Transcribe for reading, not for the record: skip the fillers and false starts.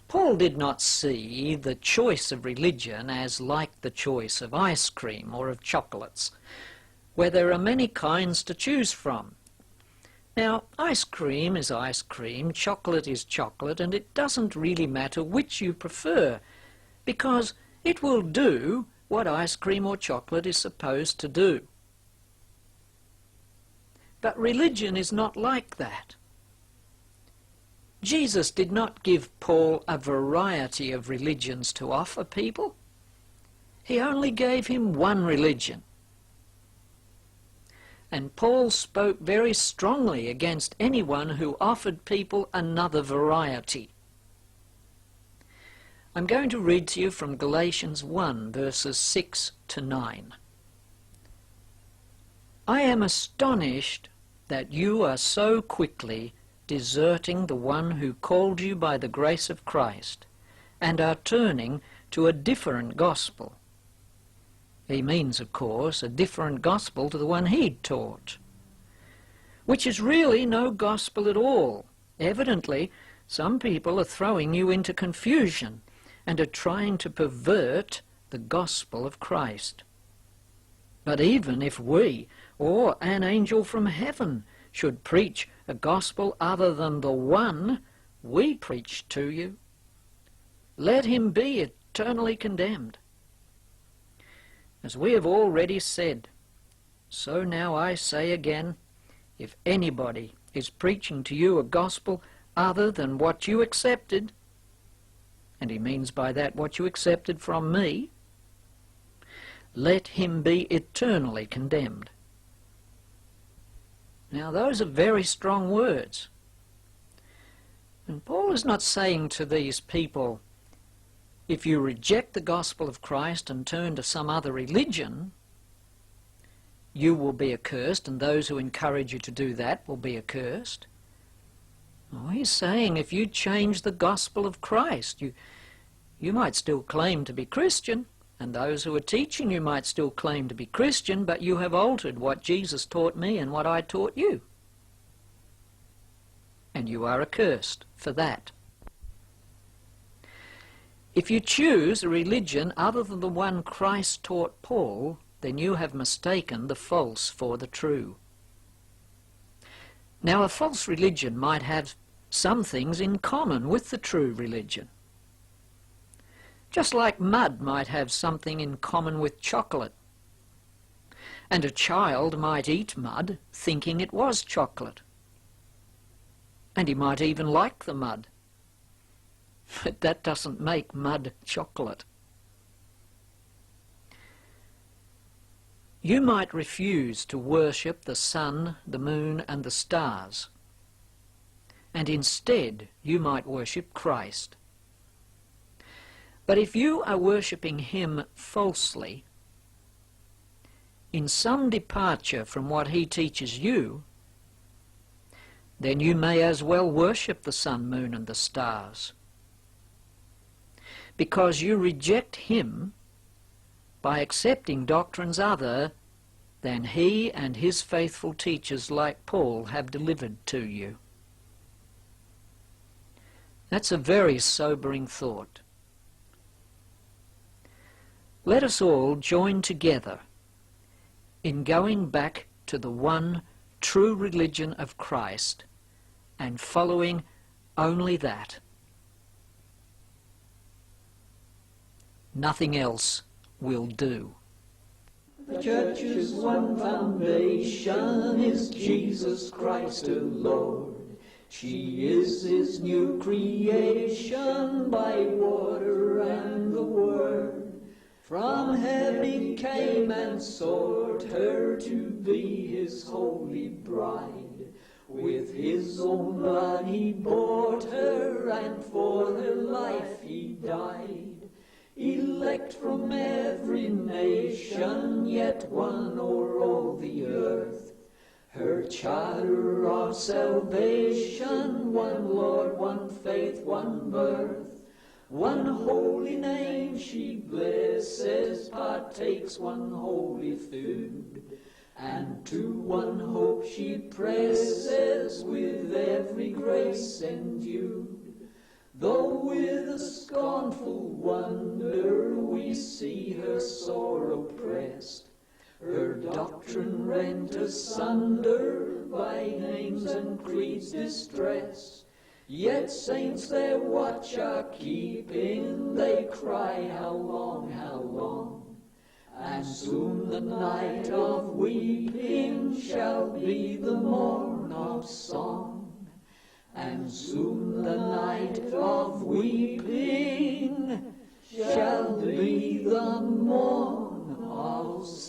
Paul did not see the choice of religion as like the choice of ice cream or of chocolates, where there are many kinds to choose from. Now, ice cream is ice cream, chocolate is chocolate, and it doesn't really matter which you prefer, because it will do what ice cream or chocolate is supposed to do. But religion is not like that. Jesus did not give Paul a variety of religions to offer people. He only gave him one religion. And Paul spoke very strongly against anyone who offered people another variety. I'm going to read to you from Galatians 1, verses 6 to 9. I am astonished that you are so quickly deserting the one who called you by the grace of Christ, and are turning to a different gospel. He means, of course, a different gospel to the one he'd taught, which is really no gospel at all. Evidently, some people are throwing you into confusion and are trying to pervert the gospel of Christ. But even if we, or an angel from heaven, should preach a gospel other than the one we preach to you, let him be eternally condemned. As we have already said, so now I say again, if anybody is preaching to you a gospel other than what you accepted, and he means by that what you accepted from me, let him be eternally condemned. Now those are very strong words. And Paul is not saying to these people, if you reject the gospel of Christ and turn to some other religion, you will be accursed, and those who encourage you to do that will be accursed. Oh, he's saying if you change the gospel of Christ, you might still claim to be Christian, and those who are teaching you might still claim to be Christian, but you have altered what Jesus taught me and what I taught you. And you are accursed for that. If you choose a religion other than the one Christ taught Paul, then you have mistaken the false for the true. Now, a false religion might have some things in common with the true religion. Just like mud might have something in common with chocolate. And a child might eat mud thinking it was chocolate. And he might even like the mud. But that doesn't make mud chocolate. You might refuse to worship the sun, the moon, and the stars. And instead you might worship Christ. But if you are worshipping him falsely, in some departure from what he teaches you, then you may as well worship the sun, moon, and the stars. Because you reject him by accepting doctrines other than he and his faithful teachers like Paul have delivered to you. That's a very sobering thought. Let us all join together in going back to the one true religion of Christ and following only that. Nothing else will do. The church's one foundation is Jesus Christ our Lord. She is his new creation by water and the word. From heaven he came and sought her to be his holy bride. With his own blood he bought her, and for her life he died. Elect from every nation, yet one o'er all the earth. Her charter of salvation, one Lord, one faith, one birth. One holy name she blesses, partakes one holy food, and to one hope she presses with every grace endued. Though with with a scornful wonder we see her sore oppressed, her doctrine rent asunder by names and creeds distressed. Yet saints their watch are keeping, they cry, how long, how long? And soon the night of weeping shall be the morn of song. And soon the night of weeping shall be the morn of song.